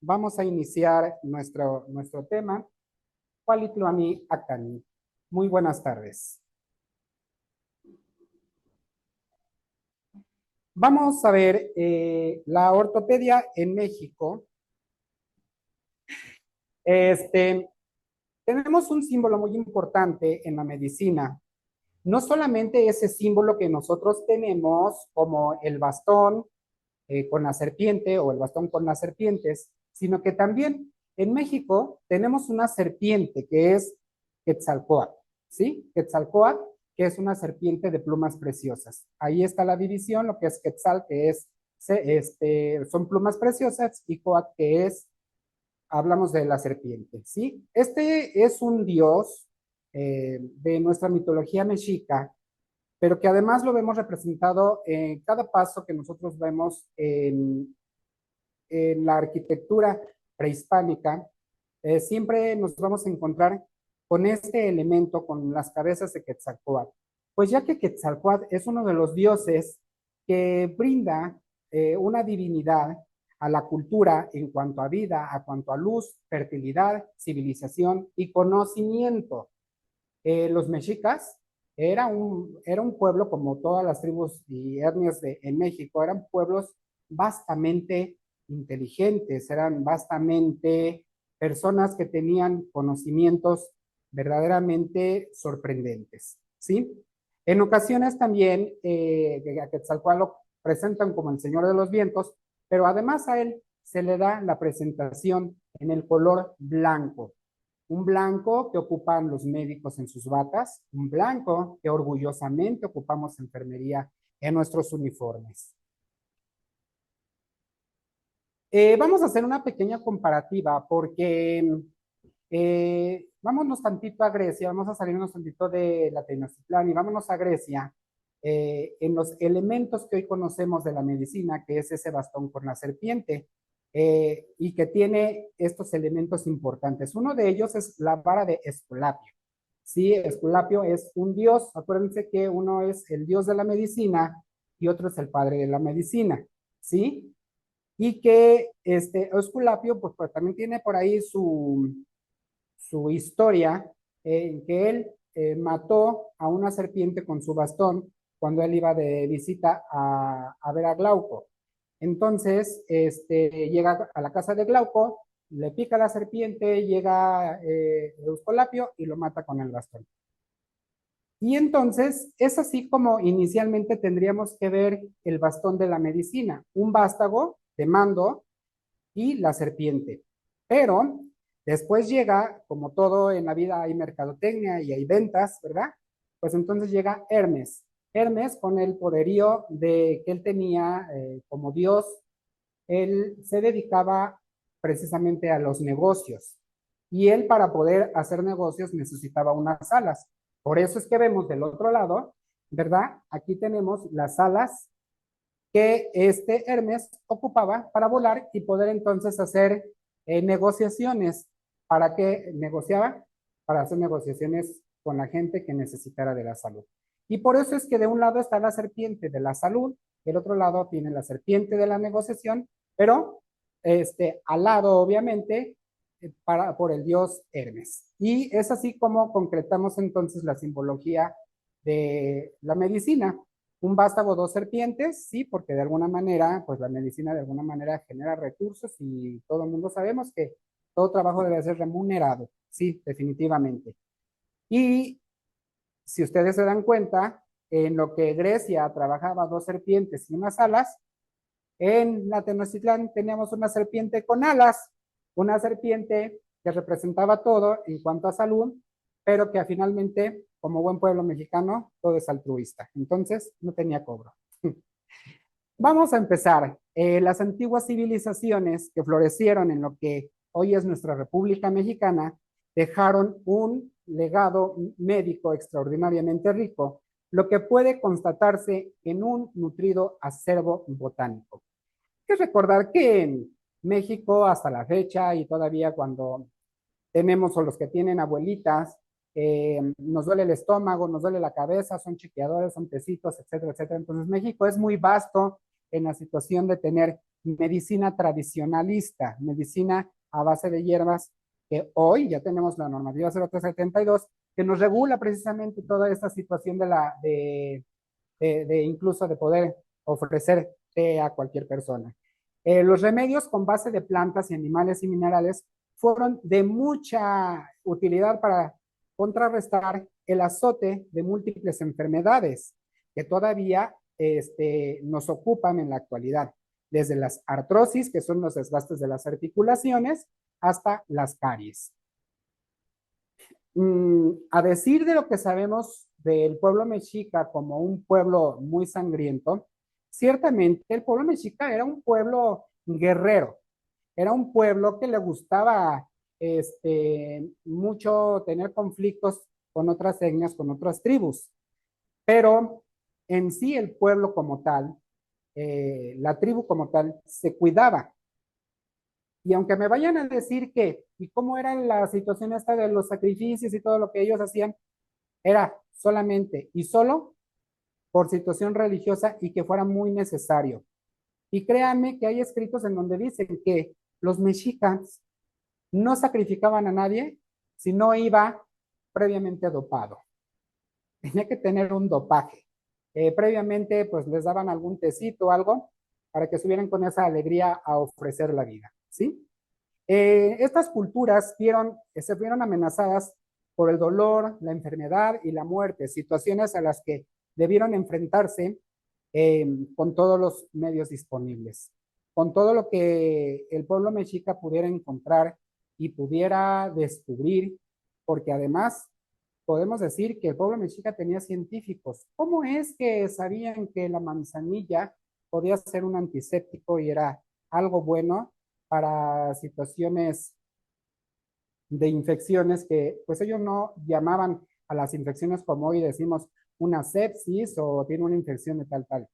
vamos a iniciar nuestro tema, Cualitloani Acani. Muy buenas tardes. Vamos a ver la ortopedia en México. Tenemos un símbolo muy importante en la medicina. No solamente ese símbolo que nosotros tenemos como el bastón con la serpiente o el bastón con las serpientes, sino que también en México tenemos una serpiente que es Quetzalcóatl, ¿sí? Quetzalcóatl, que es una serpiente de plumas preciosas. Ahí está la división, lo que es Quetzal, que es, son plumas preciosas, y Coatl, que es, hablamos de la serpiente, ¿sí? Este es un dios de nuestra mitología mexica, pero que además lo vemos representado en cada paso que nosotros vemos en la arquitectura prehispánica. Siempre nos vamos a encontrar con este elemento, con las cabezas de Quetzalcóatl. Pues ya que Quetzalcóatl es uno de los dioses que brinda una divinidad a la cultura en cuanto a vida, a cuanto a luz, fertilidad, civilización y conocimiento. Los mexicas era un pueblo, como todas las tribus y etnias en México, eran pueblos vastamente inteligentes, eran vastamente personas que tenían conocimientos verdaderamente sorprendentes, ¿sí? En ocasiones también a Quetzalcóatl lo presentan como el Señor de los Vientos, pero además a él se le da la presentación en el color blanco. Un blanco que ocupan los médicos en sus batas, un blanco que orgullosamente ocupamos enfermería en nuestros uniformes. Vamos a hacer una pequeña comparativa porque vámonos tantito a Grecia, vamos a salirnos tantito de la Tenochtitlán y vámonos a Grecia en los elementos que hoy conocemos de la medicina, que es ese bastón con la serpiente. Y que tiene estos elementos importantes. Uno de ellos es la vara de Esculapio. Sí, Esculapio es un dios. Acuérdense que uno es el dios de la medicina y otro es el padre de la medicina. ¿Sí? Y que Esculapio pues también tiene por ahí su historia en que él mató a una serpiente con su bastón cuando él iba de visita a ver a Glauco. Entonces, llega a la casa de Glauco, le pica la serpiente, llega Esculapio y lo mata con el bastón. Y entonces es así como inicialmente tendríamos que ver el bastón de la medicina, un vástago de mando y la serpiente. Pero después llega, como todo en la vida hay mercadotecnia y hay ventas, ¿verdad? Pues entonces llega Hermes. Hermes con el poderío de que él tenía como dios, él se dedicaba precisamente a los negocios. Y él para poder hacer negocios necesitaba unas alas. Por eso es que vemos del otro lado, ¿verdad? Aquí tenemos las alas que este Hermes ocupaba para volar y poder entonces hacer negociaciones. ¿Para qué negociaba? Para hacer negociaciones con la gente que necesitara de la salud. Y por eso es que de un lado está la serpiente de la salud, del otro lado tiene la serpiente de la negociación, pero al lado, obviamente, por el dios Hermes. Y es así como concretamos entonces la simbología de la medicina. Un vástago, dos serpientes, sí, porque de alguna manera, pues la medicina de alguna manera genera recursos y todo el mundo sabemos que todo trabajo debe ser remunerado, sí, definitivamente. Y si ustedes se dan cuenta, en lo que Grecia trabajaba dos serpientes y unas alas, en la Tenochtitlán teníamos una serpiente con alas, una serpiente que representaba todo en cuanto a salud, pero que finalmente, como buen pueblo mexicano, todo es altruista. Entonces, no tenía cobro. Vamos a empezar. Las antiguas civilizaciones que florecieron en lo que hoy es nuestra República Mexicana dejaron un legado médico extraordinariamente rico, lo que puede constatarse en un nutrido acervo botánico. Hay que recordar que en México hasta la fecha y todavía cuando tenemos o los que tienen abuelitas, nos duele el estómago, nos duele la cabeza, son chequeadores, son tecitos, etcétera, etcétera. Entonces México es muy vasto en la situación de tener medicina tradicionalista, medicina a base de hierbas, que hoy ya tenemos la normativa 0372, que nos regula precisamente toda esta situación de incluso de poder ofrecer té a cualquier persona. Los remedios con base de plantas y animales y minerales fueron de mucha utilidad para contrarrestar el azote de múltiples enfermedades que todavía nos ocupan en la actualidad, desde las artrosis, que son los desgastes de las articulaciones, hasta las caries. A decir de lo que sabemos del pueblo mexica como un pueblo muy sangriento, ciertamente el pueblo mexica era un pueblo guerrero, era un pueblo que le gustaba mucho tener conflictos con otras etnias, con otras tribus, pero en sí el pueblo como tal, la tribu como tal, se cuidaba. Y aunque me vayan a decir que, y cómo era la situación esta de los sacrificios y todo lo que ellos hacían, era solamente y solo por situación religiosa y que fuera muy necesario. Y créanme que hay escritos en donde dicen que los mexicas no sacrificaban a nadie si no iba previamente dopado. Tenía que tener un dopaje. Previamente, pues les daban algún tecito o algo para que subieran con esa alegría a ofrecer la vida, ¿sí? Estas culturas se vieron amenazadas por el dolor, la enfermedad y la muerte, situaciones a las que debieron enfrentarse con todos los medios disponibles, con todo lo que el pueblo mexica pudiera encontrar y pudiera descubrir, porque además podemos decir que el pueblo mexica tenía científicos. ¿Cómo es que sabían que la manzanilla podía ser un antiséptico y era algo bueno para situaciones de infecciones que pues ellos no llamaban a las infecciones como hoy decimos una sepsis o tiene una infección de tal?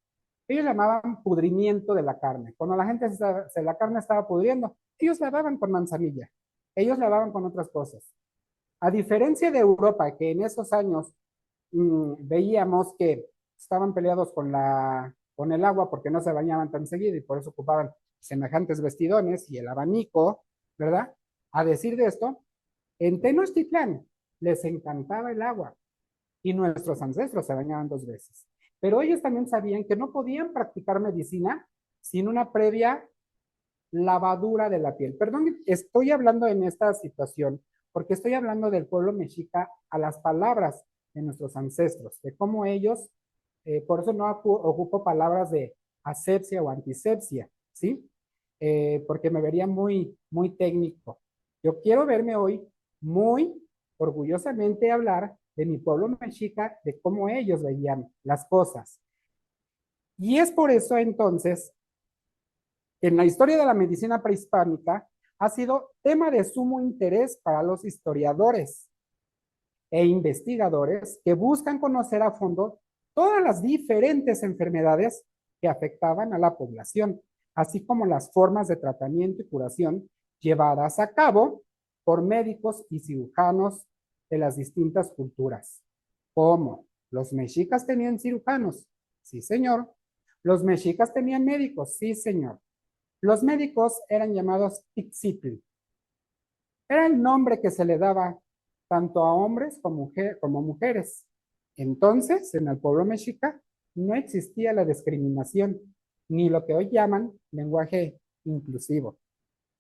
Ellos llamaban pudrimiento de la carne. Cuando la gente la carne estaba pudriendo, ellos lavaban con manzanilla, ellos lavaban con otras cosas. A diferencia de Europa, que en esos años veíamos que estaban peleados con el agua porque no se bañaban tan seguido y por eso ocupaban semejantes vestidones y el abanico, ¿verdad? A decir de esto, en Tenochtitlán les encantaba el agua y nuestros ancestros se bañaban 2 veces. Pero ellos también sabían que no podían practicar medicina sin una previa lavadura de la piel. Perdón, estoy hablando en esta situación porque estoy hablando del pueblo mexica a las palabras de nuestros ancestros, de cómo ellos, por eso no ocupo palabras de asepsia o antisepsia, ¿sí? Porque me vería muy técnico. Yo quiero verme hoy muy orgullosamente hablar de mi pueblo mexica, de cómo ellos veían las cosas. Y es por eso entonces en la historia de la medicina prehispánica ha sido tema de sumo interés para los historiadores e investigadores que buscan conocer a fondo todas las diferentes enfermedades que afectaban a la población, así como las formas de tratamiento y curación llevadas a cabo por médicos y cirujanos de las distintas culturas. ¿Cómo? ¿Los mexicas tenían cirujanos? Sí, señor. ¿Los mexicas tenían médicos? Sí, señor. Los médicos eran llamados Itzitl. Era el nombre que se le daba tanto a hombres como mujeres. Entonces, en el pueblo mexica no existía la discriminación, ni lo que hoy llaman lenguaje inclusivo.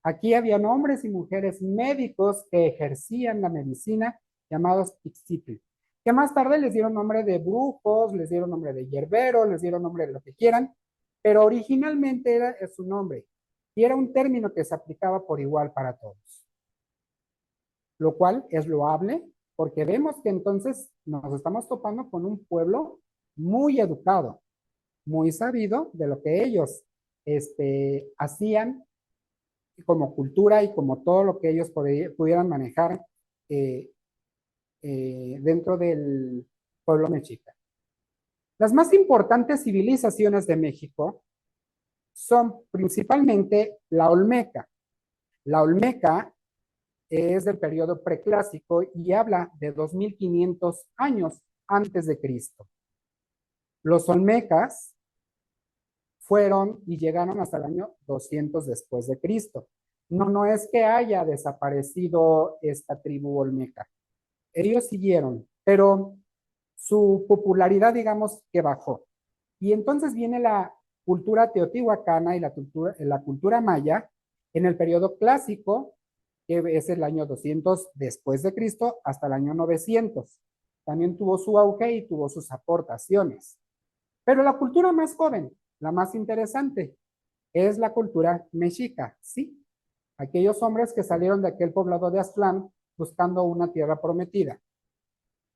Aquí habían hombres y mujeres médicos que ejercían la medicina, llamados Itzitl, que más tarde les dieron nombre de brujos, les dieron nombre de hierberos, les dieron nombre de lo que quieran, pero originalmente era su nombre y era un término que se aplicaba por igual para todos, lo cual es loable porque vemos que entonces nos estamos topando con un pueblo muy educado, muy sabido de lo que ellos hacían como cultura y como todo lo que ellos pudieran manejar eh, dentro del pueblo mexica. Las más importantes civilizaciones de México son principalmente la Olmeca. La Olmeca es del periodo preclásico y habla de 2500 años antes de Cristo. Los olmecas fueron y llegaron hasta el año 200 después de Cristo. No, no es que haya desaparecido esta tribu olmeca. Ellos siguieron, pero su popularidad, digamos, que bajó. Y entonces viene la cultura teotihuacana y la cultura maya en el periodo clásico, que es el año 200 después de Cristo hasta el año 900. También tuvo su auge y tuvo sus aportaciones. Pero la cultura más joven, la más interesante, es la cultura mexica, ¿sí? Aquellos hombres que salieron de aquel poblado de Aztlán buscando una tierra prometida.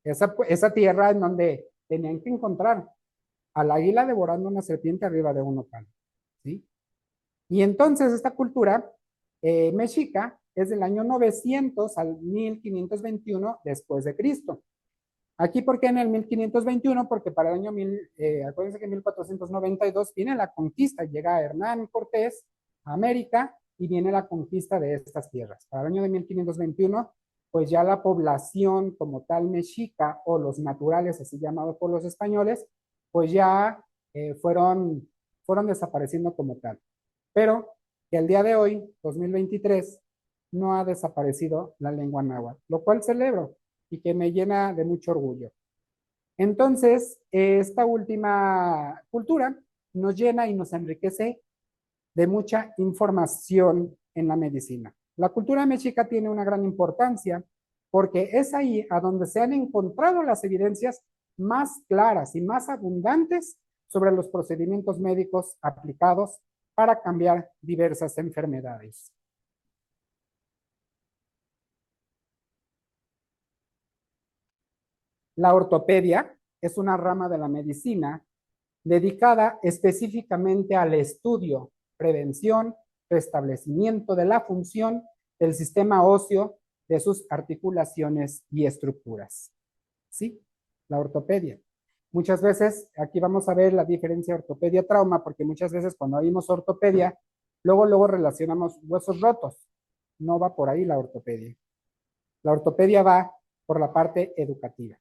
Esa tierra en donde tenían que encontrar al águila devorando una serpiente arriba de un nopal, ¿sí? Y entonces esta cultura mexica es del año 900 al 1521 después de Cristo. Aquí, ¿por qué en el 1521? Porque para el año acuérdense que en 1492 viene la conquista, llega Hernán Cortés a América y viene la conquista de estas tierras. Para el año de 1521, pues ya la población como tal mexica o los naturales, así llamados por los españoles, pues ya fueron desapareciendo como tal. Pero que el día de hoy, 2023, no ha desaparecido la lengua náhuatl, lo cual celebro y que me llena de mucho orgullo. Entonces, esta última cultura nos llena y nos enriquece de mucha información en la medicina. La cultura mexica tiene una gran importancia porque es ahí a donde se han encontrado las evidencias más claras y más abundantes sobre los procedimientos médicos aplicados para cambiar diversas enfermedades. La ortopedia es una rama de la medicina dedicada específicamente al estudio, prevención, restablecimiento de la función del sistema óseo, de sus articulaciones y estructuras. ¿Sí? La ortopedia. Muchas veces, aquí vamos a ver la diferencia ortopedia-trauma, porque muchas veces cuando oímos ortopedia, luego relacionamos huesos rotos. No va por ahí la ortopedia. La ortopedia va por la parte educativa.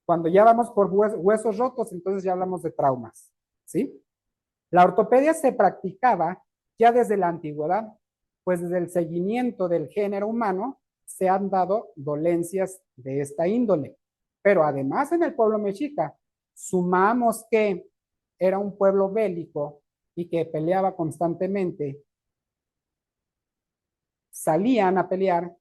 Cuando ya vamos por huesos rotos, entonces ya hablamos de traumas, ¿sí? La ortopedia se practicaba ya desde la antigüedad, pues desde el seguimiento del género humano se han dado dolencias de esta índole. Pero además en el pueblo mexica, sumamos que era un pueblo bélico y que peleaba constantemente, salían a pelear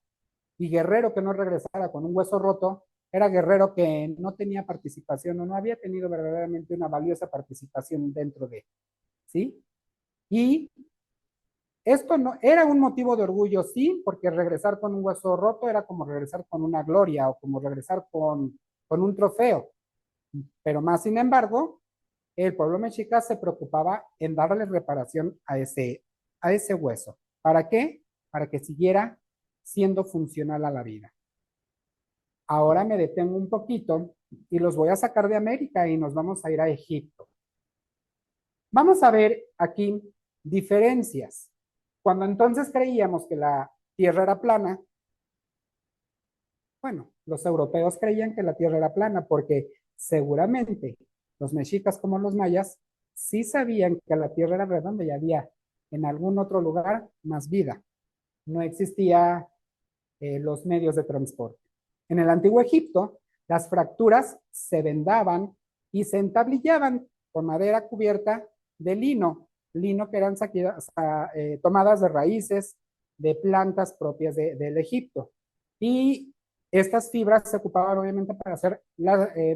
y guerrero que no regresara con un hueso roto era guerrero que no tenía participación o no había tenido verdaderamente una valiosa participación dentro de, ¿sí? Y esto no era un motivo de orgullo, sí, porque regresar con un hueso roto era como regresar con una gloria o como regresar con un trofeo. Pero más sin embargo, el pueblo mexica se preocupaba en darle reparación a ese hueso. ¿Para qué? Para que siguiera siendo funcional a la vida. Ahora me detengo un poquito y los voy a sacar de América y nos vamos a ir a Egipto. Vamos a ver aquí diferencias. Cuando entonces creíamos que la Tierra era plana, bueno, los europeos creían que la Tierra era plana porque seguramente los mexicas como los mayas sí sabían que la Tierra era redonda y había en algún otro lugar más vida. No existía los medios de transporte. En el antiguo Egipto, las fracturas se vendaban y se entablillaban con madera cubierta de lino que eran tomadas de raíces de plantas propias del Egipto. Y estas fibras se ocupaban obviamente para hacer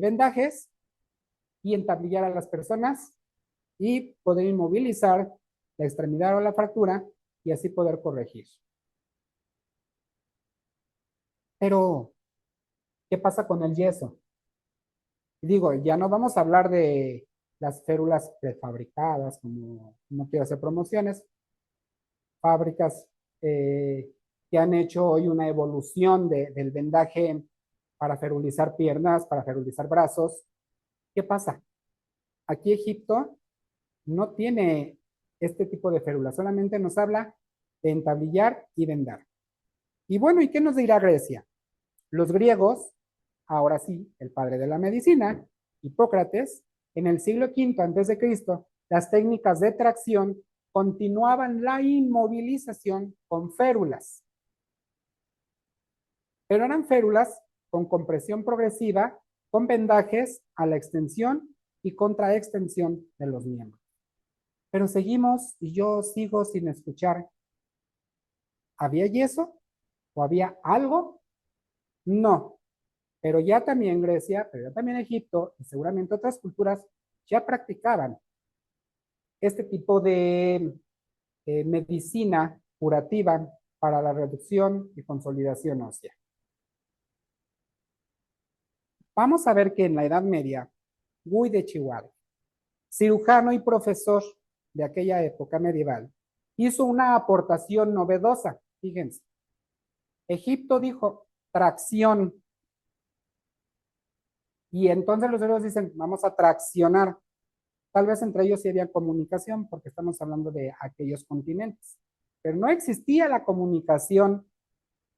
vendajes y entablillar a las personas y poder inmovilizar la extremidad o la fractura y así poder corregir. Pero, ¿qué pasa con el yeso? Digo, ya no vamos a hablar de las férulas prefabricadas, como no quiero hacer promociones, fábricas que han hecho hoy una evolución del vendaje para ferulizar piernas, para ferulizar brazos. ¿Qué pasa? Aquí Egipto no tiene este tipo de férula, solamente nos habla de entablillar y vendar. Y bueno, ¿y qué nos dirá Grecia? Los griegos, ahora sí, el padre de la medicina, Hipócrates, en el siglo V antes de Cristo, las técnicas de tracción continuaban la inmovilización con férulas. Pero eran férulas con compresión progresiva, con vendajes a la extensión y contraextensión de los miembros. Pero seguimos y yo sigo sin escuchar. ¿Había yeso? ¿O había algo? No. Pero ya también Grecia, pero ya también Egipto y seguramente otras culturas ya practicaban este tipo de medicina curativa para la reducción y consolidación ósea. Vamos a ver que en la Edad Media, Guy de Chihuahua, cirujano y profesor de aquella época medieval, hizo una aportación novedosa. Fíjense, Egipto dijo tracción, y entonces los héroes dicen, vamos a traccionar. Tal vez entre ellos sí había comunicación, porque estamos hablando de aquellos continentes. Pero no existía la comunicación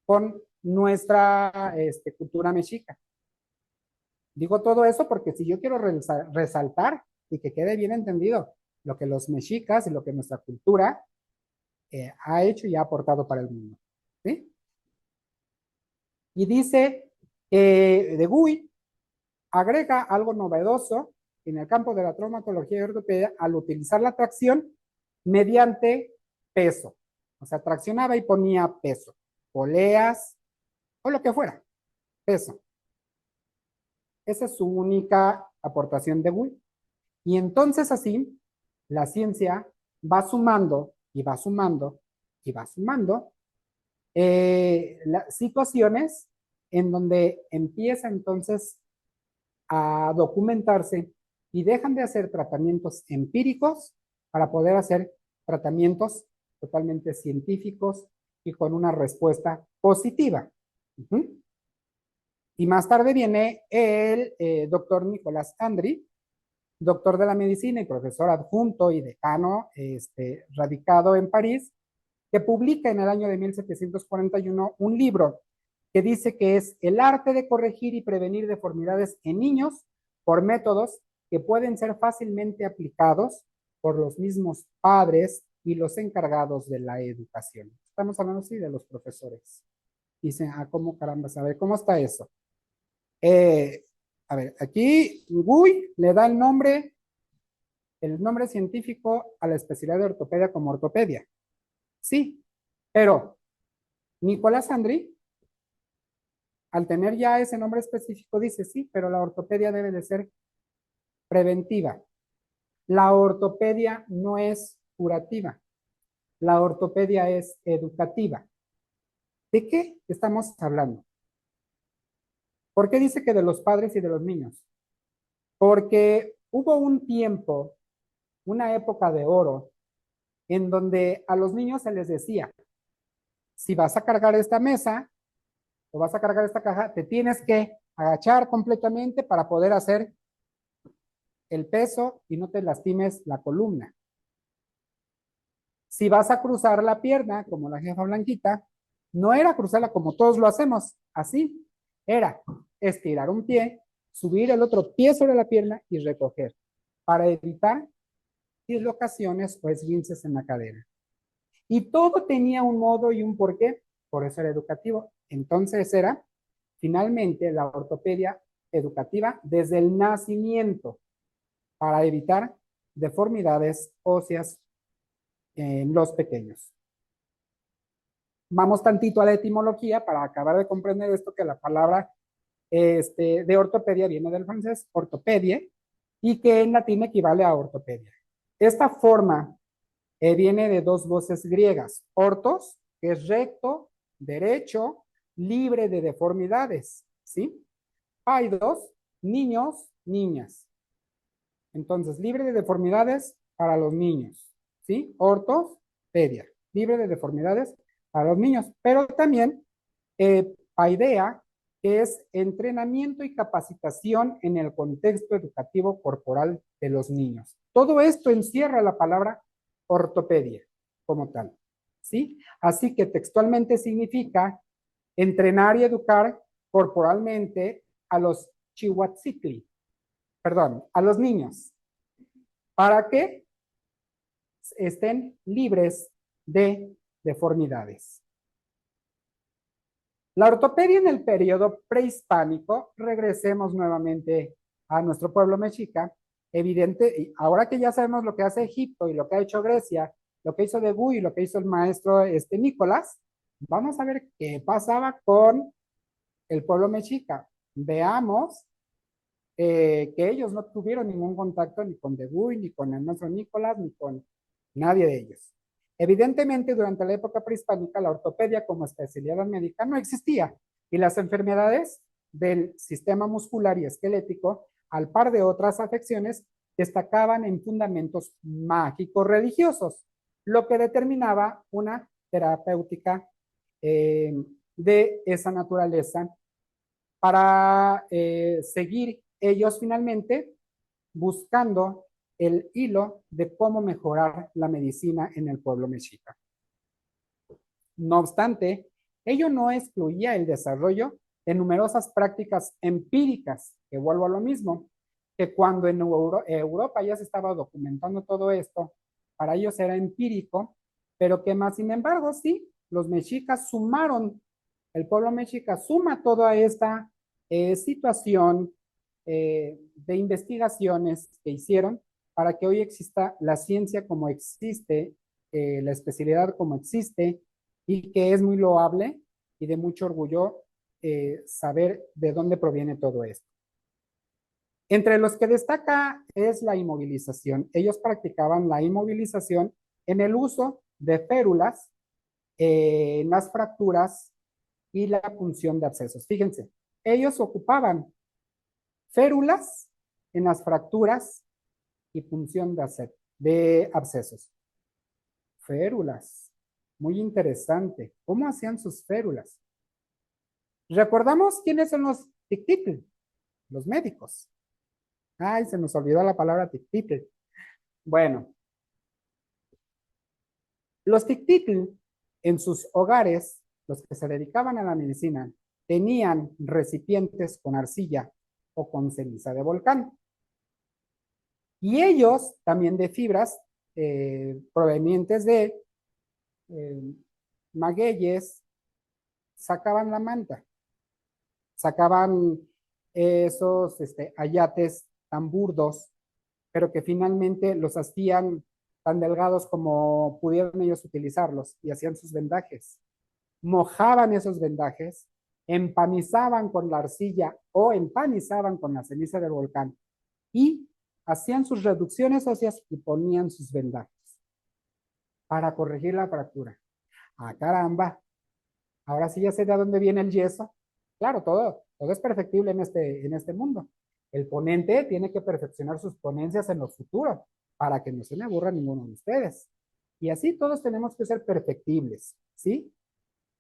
con nuestra cultura mexica. Digo todo eso porque si yo quiero resaltar y que quede bien entendido lo que los mexicas y lo que nuestra cultura ha hecho y ha aportado para el mundo. ¿Sí? Y dice de Guy, agrega algo novedoso en el campo de la traumatología y ortopedia al utilizar la tracción mediante peso. O sea, traccionaba y ponía peso, poleas o lo que fuera, peso. Esa es su única aportación de Guy. Y entonces así, la ciencia va sumando y va sumando y va sumando situaciones en donde empieza entonces a documentarse y dejan de hacer tratamientos empíricos para poder hacer tratamientos totalmente científicos y con una respuesta positiva. Y más tarde viene el doctor Nicolás Andri, doctor de la medicina y profesor adjunto y decano radicado en París, que publica en el año de 1741 un libro que dice que es el arte de corregir y prevenir deformidades en niños por métodos que pueden ser fácilmente aplicados por los mismos padres y los encargados de la educación. Estamos hablando, sí, de los profesores. Dicen, ¿cómo caramba? A ver, ¿cómo está eso? A ver, aquí Guy le da el nombre científico a la especialidad de ortopedia como ortopedia. Sí, pero Nicolás Andri, al tener ya ese nombre específico, dice sí, pero la ortopedia debe de ser preventiva. La ortopedia no es curativa. La ortopedia es educativa. ¿De qué estamos hablando? ¿Por qué dice que de los padres y de los niños? Porque hubo un tiempo, una época de oro, en donde a los niños se les decía, si vas a cargar esta mesa o vas a cargar esta caja, te tienes que agachar completamente para poder hacer el peso y no te lastimes la columna. Si vas a cruzar la pierna, como la jefa Blanquita, no era cruzarla como todos lo hacemos, así. Era estirar un pie, subir el otro pie sobre la pierna y recoger, para evitar dislocaciones o esguinces en la cadera. Y todo tenía un modo y un porqué, por eso era educativo. Entonces era, finalmente, la ortopedia educativa desde el nacimiento, para evitar deformidades óseas en los pequeños. Vamos tantito a la etimología para acabar de comprender esto, que la palabra de ortopedia viene del francés ortopedie y que en latín equivale a ortopedia. Esta forma viene de dos voces griegas, ortos, que es recto, derecho, libre de deformidades, ¿sí? Paidos, niños, niñas. Entonces, libre de deformidades para los niños, ¿sí? Ortopedia, libre de deformidades para los niños, pero también paidea, que es entrenamiento y capacitación en el contexto educativo corporal de los niños. Todo esto encierra la palabra ortopedia como tal, ¿sí? Así que textualmente significa entrenar y educar corporalmente a los chihuatzitli, perdón, a los niños. ¿Para qué? estén libres de deformidades. La ortopedia en el periodo prehispánico, regresemos nuevamente a nuestro pueblo mexica, evidente, ahora que ya sabemos lo que hace Egipto y lo que ha hecho Grecia, lo que hizo Debú y lo que hizo el maestro Nicolás, vamos a ver qué pasaba con el pueblo mexica. Veamos que ellos no tuvieron ningún contacto ni con Debú, ni con el maestro Nicolás, ni con nadie de ellos. Evidentemente, durante la época prehispánica, la ortopedia como especialidad médica no existía y las enfermedades del sistema muscular y esquelético, al par de otras afecciones, destacaban en fundamentos mágicos religiosos, lo que determinaba una terapéutica de esa naturaleza para seguir ellos finalmente buscando el hilo de cómo mejorar la medicina en el pueblo mexica. No obstante, ello no excluía el desarrollo de numerosas prácticas empíricas, que vuelvo a lo mismo, que cuando en Europa ya se estaba documentando todo esto, para ellos era empírico, pero que más sin embargo, sí, los mexicas sumaron, el pueblo mexica suma toda esta situación de investigaciones que hicieron para que hoy exista la ciencia como existe, la especialidad como existe, y que es muy loable y de mucho orgullo saber de dónde proviene todo esto. Entre los que destaca es la inmovilización. Ellos practicaban la inmovilización en el uso de férulas, en las fracturas y la punción de abscesos. Fíjense, ellos ocupaban férulas en las fracturas y punción de abscesos. Férulas. Muy interesante. ¿Cómo hacían sus férulas? ¿Recordamos quiénes son los tictitl? Los médicos. Ay, se nos olvidó la palabra tictitl. Bueno, los tictitl en sus hogares, los que se dedicaban a la medicina, tenían recipientes con arcilla o con ceniza de volcán. Y ellos también de fibras provenientes de magueyes, sacaban la manta, sacaban esos ayates tan burdos, pero que finalmente los hacían tan delgados como pudieran ellos utilizarlos y hacían sus vendajes. Mojaban esos vendajes, empanizaban con la arcilla o empanizaban con la ceniza del volcán y hacían sus reducciones óseas y ponían sus vendajes para corregir la fractura. Ah, caramba, ahora sí ya sé de dónde viene el yeso. Claro, todo es perfectible en este mundo. El ponente tiene que perfeccionar sus ponencias en lo futuro para que no se me aburra ninguno de ustedes. Y así todos tenemos que ser perfectibles, ¿sí?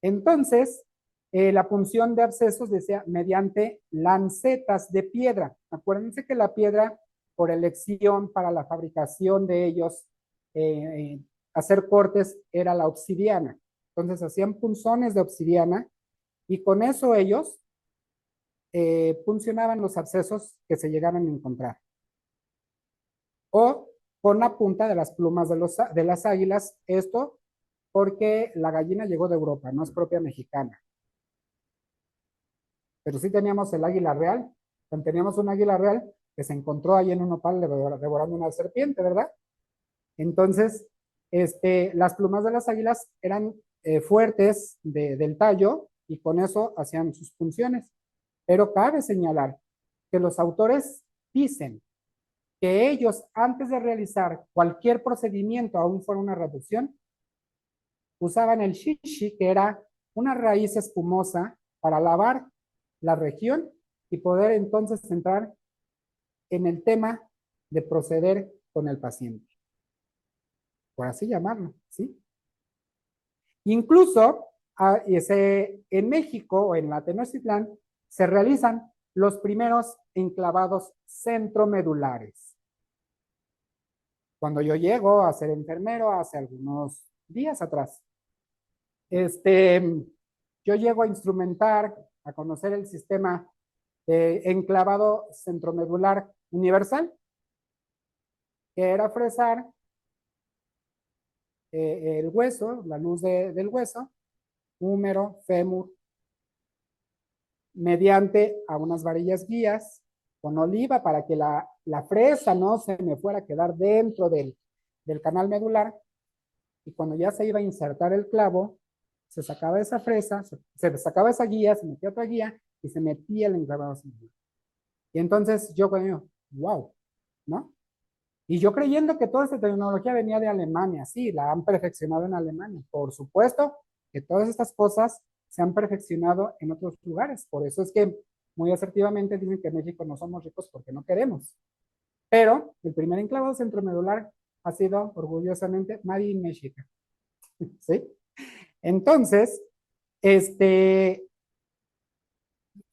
Entonces, la punción de abscesos decía mediante lancetas de piedra. Acuérdense que la piedra, por elección para la fabricación de ellos, hacer cortes, era la obsidiana. Entonces hacían punzones de obsidiana y con eso ellos puncionaban los abscesos que se llegaban a encontrar. O con la punta de las plumas de las águilas, esto porque la gallina llegó de Europa, no es propia mexicana. Pero sí teníamos el águila real, teníamos un águila real que se encontró ahí en un nopal devorando una serpiente, ¿verdad? Entonces, las plumas de las águilas eran fuertes del tallo y con eso hacían sus funciones. Pero cabe señalar que los autores dicen que ellos, antes de realizar cualquier procedimiento, aún fuera una reducción, usaban el shishi, que era una raíz espumosa para lavar la región y poder entonces entrar en el tema de proceder con el paciente, por así llamarlo, ¿sí? Incluso en México o en la Tenochtitlán se realizan los primeros enclavados centromedulares. Cuando yo llego a ser enfermero hace algunos días atrás, yo llego a instrumentar, a conocer el sistema de enclavado centromedular universal, que era fresar el hueso, la luz del hueso, húmero, fémur, mediante a unas varillas guías con oliva para que la fresa no se me fuera a quedar dentro del canal medular. Y cuando ya se iba a insertar el clavo, se sacaba esa fresa, se sacaba esa guía, se metía otra guía y se metía el enclavado. Y entonces yo, wow, ¿no? Y yo creyendo que toda esta tecnología venía de Alemania, sí, la han perfeccionado en Alemania. Por supuesto que todas estas cosas se han perfeccionado en otros lugares. Por eso es que muy asertivamente dicen que en México no somos ricos porque no queremos. Pero el primer enclavado centromedular ha sido orgullosamente Made in Mexico. ¿Sí? Entonces, este,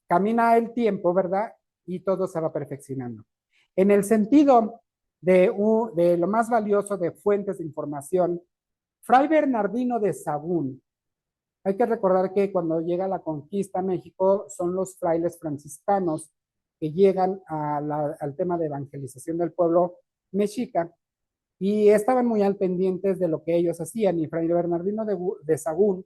camina el tiempo, ¿verdad? Y todo se va perfeccionando. En el sentido de lo más valioso de fuentes de información, Fray Bernardino de Sahagún, hay que recordar que cuando llega la conquista a México son los frailes franciscanos que llegan al tema de evangelización del pueblo mexica y estaban muy al pendientes de lo que ellos hacían. Y Fray Bernardino de Sahagún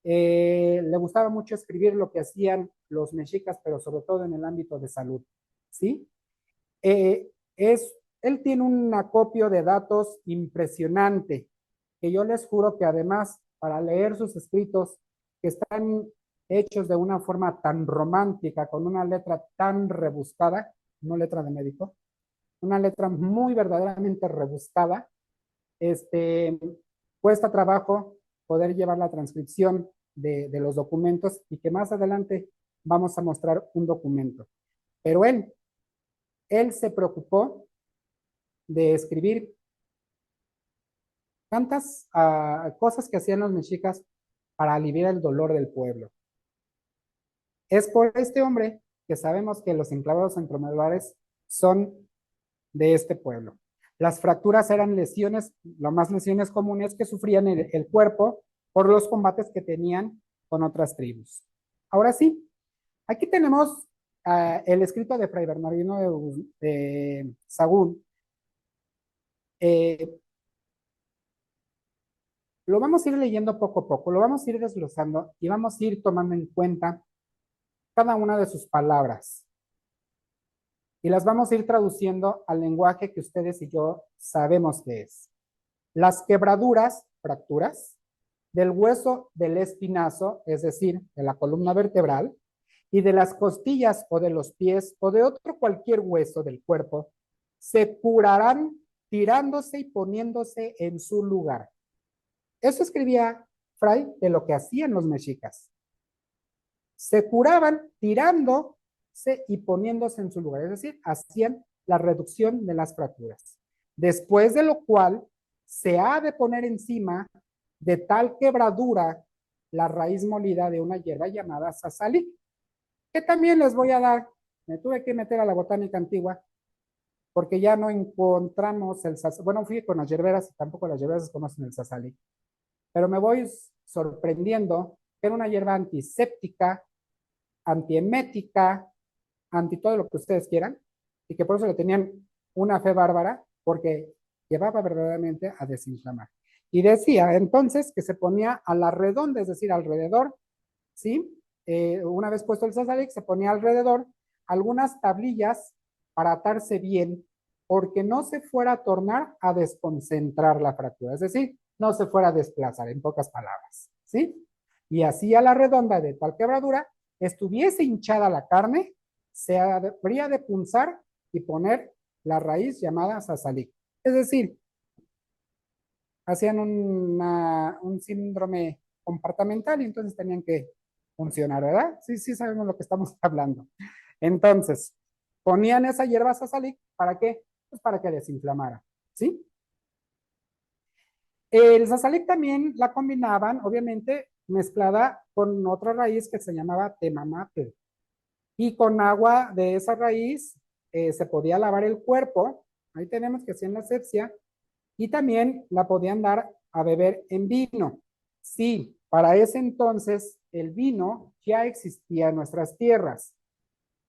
le gustaba mucho escribir lo que hacían los mexicas, pero sobre todo en el ámbito de salud, ¿sí? Eh, él tiene un acopio de datos impresionante, que yo les juro que además, para leer sus escritos, que están hechos de una forma tan romántica, con una letra tan rebuscada, no letra de médico, una letra muy verdaderamente rebuscada, este, cuesta trabajo poder llevar la transcripción de los documentos y que más adelante vamos a mostrar un documento. Pero él se preocupó de escribir tantas cosas que hacían los mexicas para aliviar el dolor del pueblo. Es por este hombre que sabemos que los enclavados centromedulares son de este pueblo. Las fracturas eran lesiones, lo más lesiones comunes que sufrían el cuerpo por los combates que tenían con otras tribus. Ahora sí, aquí tenemos el escrito de Fray Bernardino de Sahagún. Lo vamos a ir leyendo poco a poco, lo vamos a ir desglosando y vamos a ir tomando en cuenta cada una de sus palabras y las vamos a ir traduciendo al lenguaje que ustedes y yo sabemos que es. Las quebraduras, fracturas, del hueso del espinazo, es decir, de la columna vertebral, y de las costillas o de los pies o de otro cualquier hueso del cuerpo, se curarán tirándose y poniéndose en su lugar. Eso escribía Fray de lo que hacían los mexicas. Se curaban tirándose y poniéndose en su lugar, es decir, hacían la reducción de las fracturas. Después de lo cual se ha de poner encima de tal quebradura la raíz molida de una hierba llamada sazalí, que también les voy a dar. Me tuve que meter a la botánica antigua porque ya no encontramos el sazalí. Bueno, fui con las hierberas y tampoco las hierberas conocen el sazalí, pero me voy sorprendiendo que era una hierba antiséptica, antiemética, anti todo lo que ustedes quieran, y que por eso le tenían una fe bárbara, porque llevaba verdaderamente a desinflamar. Y decía entonces que se ponía a la redonda, es decir, alrededor, ¿sí? Una vez puesto el sazalic, se ponía alrededor algunas tablillas para atarse bien, porque no se fuera a tornar a desconcentrar la fractura, es decir, no se fuera a desplazar, en pocas palabras, ¿sí? Y así a la redonda de tal quebradura, estuviese hinchada la carne, se habría de punzar y poner la raíz llamada sazalic. Es decir, hacían un síndrome comportamental y entonces tenían que funcionar, ¿verdad? Sí, sí sabemos lo que estamos hablando. Entonces, ponían esa hierba sazalic, ¿para qué? Pues para que desinflamara, ¿sí? El sazalic también la combinaban, obviamente, mezclada con otra raíz que se llamaba temamatle. Y con agua de esa raíz se podía lavar el cuerpo. Ahí tenemos que hacían la asepsia. Y también la podían dar a beber en vino. Sí, para ese entonces el vino ya existía en nuestras tierras.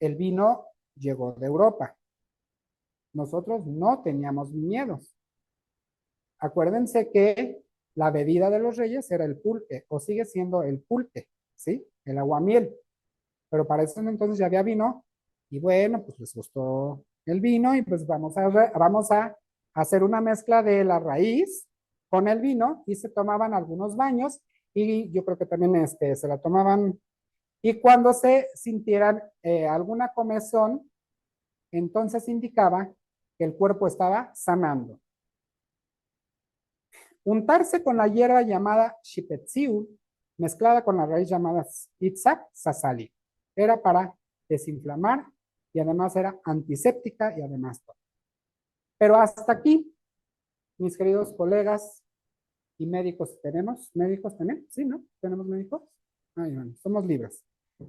El vino llegó de Europa. Nosotros no teníamos viñedos. Acuérdense que la bebida de los reyes era el pulque, o sigue siendo el pulque, ¿sí? El aguamiel. Pero para eso entonces ya había vino, y bueno, pues les gustó el vino, y pues vamos a hacer una mezcla de la raíz con el vino, y se tomaban algunos baños, y yo creo que también se la tomaban, y cuando se sintieran alguna comezón, entonces indicaba que el cuerpo estaba sanando. Untarse con la hierba llamada Shipetziu, mezclada con la raíz llamada Itzak Sasali. Era para desinflamar y además era antiséptica y además todo. Pero hasta aquí, mis queridos colegas y médicos, ¿tenemos médicos también? Sí, ¿no? ¿Tenemos médicos? Ay, bueno, somos libres.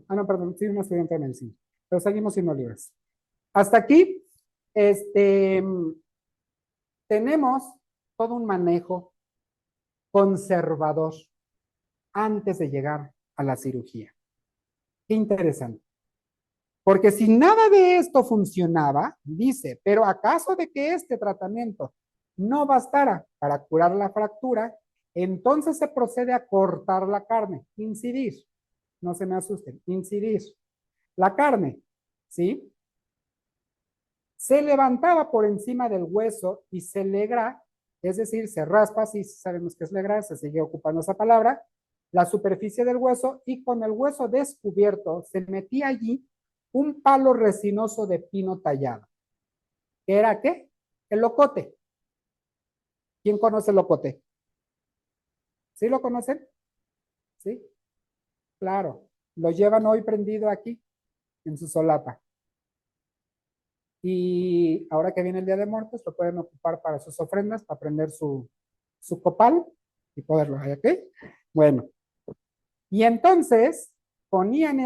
Ah, no, perdón, soy un estudiante de medicina, pero seguimos siendo libres. Hasta aquí, tenemos todo un manejo conservador antes de llegar a la cirugía. Qué interesante. Porque si nada de esto funcionaba, dice, pero acaso de que este tratamiento no bastara para curar la fractura, entonces se procede a cortar la carne, incidir. No se me asusten, incidir. La carne, ¿sí? Se levantaba por encima del hueso y se legra, es decir, se raspa, si sabemos que es legrar, se sigue ocupando esa palabra, la superficie del hueso, y con el hueso descubierto se metía allí un palo resinoso de pino tallado. ¿Qué era qué? El locote. ¿Quién conoce el locote? ¿Sí lo conocen? Sí, claro. Lo llevan hoy prendido aquí, en su solapa. Y ahora que viene el Día de Muertos, lo pueden ocupar para sus ofrendas, para prender su copal y poderlo, ¿ok? Bueno, y entonces ponían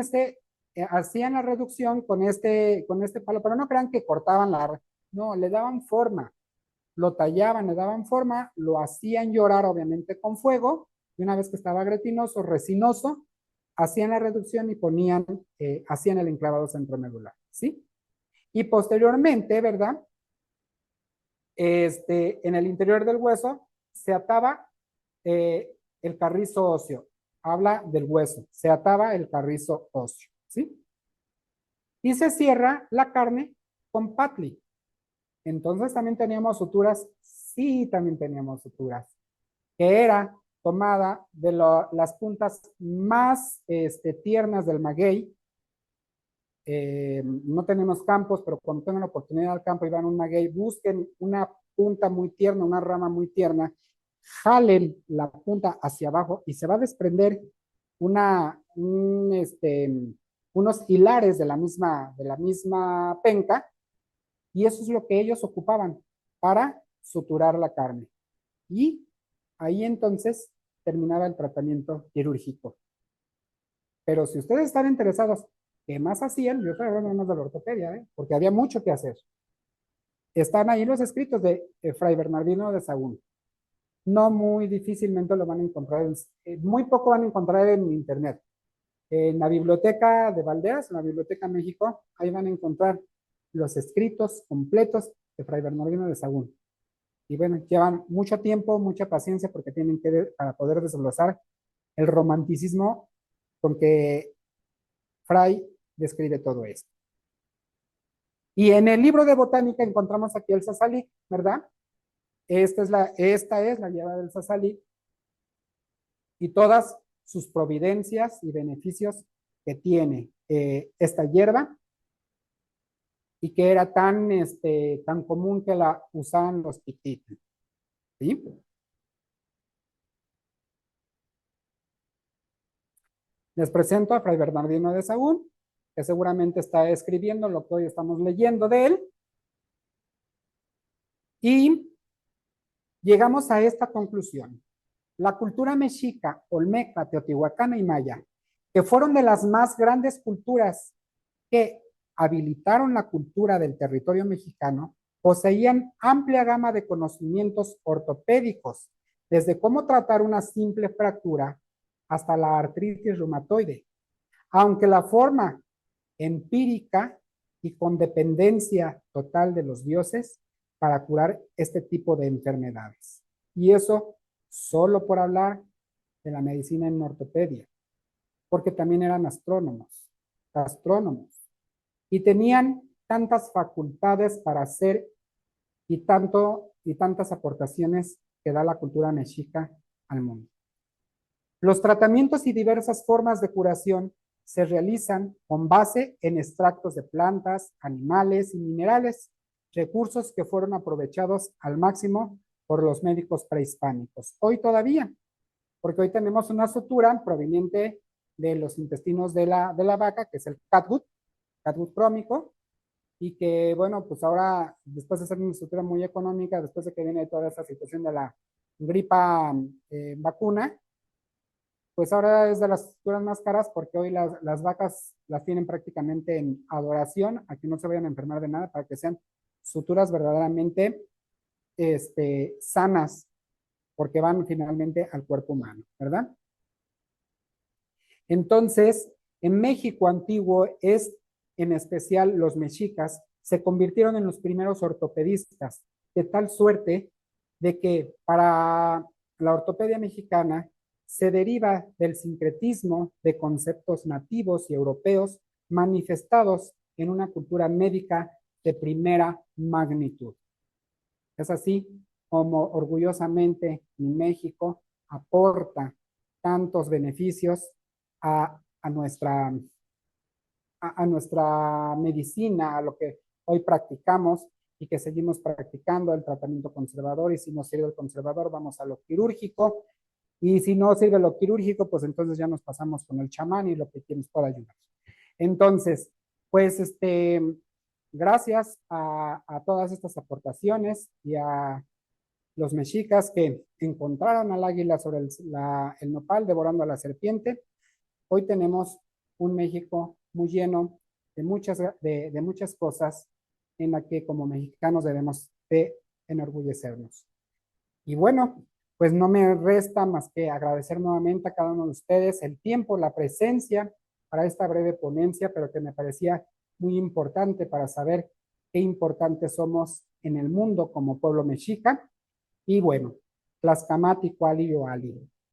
hacían la reducción con este palo, pero no crean que cortaban no, le daban forma, lo tallaban, le daban forma, lo hacían llorar obviamente con fuego, y una vez que estaba gretinoso, resinoso, hacían la reducción y hacían el enclavado centromedular, ¿sí? Y posteriormente, ¿verdad? En el interior del hueso se ataba el carrizo óseo. Habla del hueso, se ataba el carrizo óseo, ¿sí? Y se cierra la carne con patli. Entonces también teníamos suturas, sí, también teníamos suturas, que era tomada de las puntas más tiernas del maguey. No tenemos campos, pero cuando tengan la oportunidad al campo y van a un maguey, busquen una punta muy tierna, una rama muy tierna, jalen la punta hacia abajo y se va a desprender unos hilares de la misma penca, y eso es lo que ellos ocupaban para suturar la carne. Y ahí entonces terminaba el tratamiento quirúrgico. Pero si ustedes están interesados, ¿qué más hacían? Yo estoy hablando más de la ortopedia, porque había mucho que hacer. Están ahí los escritos de Fray Bernardino de Sahagún. No muy difícilmente lo van a encontrar, muy poco van a encontrar en internet. En la biblioteca de Valderas, en la Biblioteca México, ahí van a encontrar los escritos completos de Fray Bernardino de Sahagún. Y bueno, llevan mucho tiempo, mucha paciencia, porque tienen que, para poder desglosar el romanticismo con que Fray describe todo esto. Y en el libro de botánica encontramos aquí el sasali, ¿verdad? Esta es la hierba del sasali y todas sus providencias y beneficios que tiene esta hierba, y que era tan común que la usaban los pititos, ¿sí? Les presento a Fray Bernardino de Sahagún, que seguramente está escribiendo lo que hoy estamos leyendo de él, y llegamos a esta conclusión. La cultura mexica, olmeca, teotihuacana y maya, que fueron de las más grandes culturas que habilitaron la cultura del territorio mexicano, poseían amplia gama de conocimientos ortopédicos, desde cómo tratar una simple fractura hasta la artritis reumatoide, aunque la forma empírica y con dependencia total de los dioses para curar este tipo de enfermedades. Y eso solo por hablar de la medicina en ortopedia, porque también eran astrónomos, y tenían tantas facultades para hacer y tantas aportaciones que da la cultura mexica al mundo. Los tratamientos y diversas formas de curación se realizan con base en extractos de plantas, animales y minerales, recursos que fueron aprovechados al máximo por los médicos prehispánicos. Hoy todavía, porque hoy tenemos una sutura proveniente de los intestinos de la vaca, que es el catgut crómico, y que, bueno, pues ahora, después de ser una estructura muy económica, después de que viene toda esta situación de la gripa vacuna, pues ahora es de las estructuras más caras porque hoy las vacas las tienen prácticamente en adoración, a que no se vayan a enfermar de nada, para que sean suturas verdaderamente sanas, porque van finalmente al cuerpo humano, ¿verdad? Entonces, en México antiguo en especial los mexicas, se convirtieron en los primeros ortopedistas, de tal suerte de que para la ortopedia mexicana se deriva del sincretismo de conceptos nativos y europeos manifestados en una cultura médica de primera magnitud. Es así como orgullosamente México aporta tantos beneficios a nuestra, a nuestra medicina, a lo que hoy practicamos y que seguimos practicando el tratamiento conservador, y si no sirve el conservador vamos a lo quirúrgico, y si no sirve lo quirúrgico pues entonces ya nos pasamos con el chamán y lo que nos pueda ayudar. Entonces, pues gracias a todas estas aportaciones y a los mexicas que encontraron al águila sobre el nopal devorando a la serpiente, hoy tenemos un México muy lleno de muchas cosas en la que como mexicanos debemos de enorgullecernos. Y bueno, pues no me resta más que agradecer nuevamente a cada uno de ustedes el tiempo, la presencia para esta breve ponencia, pero que me parecía muy importante para saber qué importantes somos en el mundo como pueblo mexica. Y bueno, Tlaxcamati, Cuali, Ali.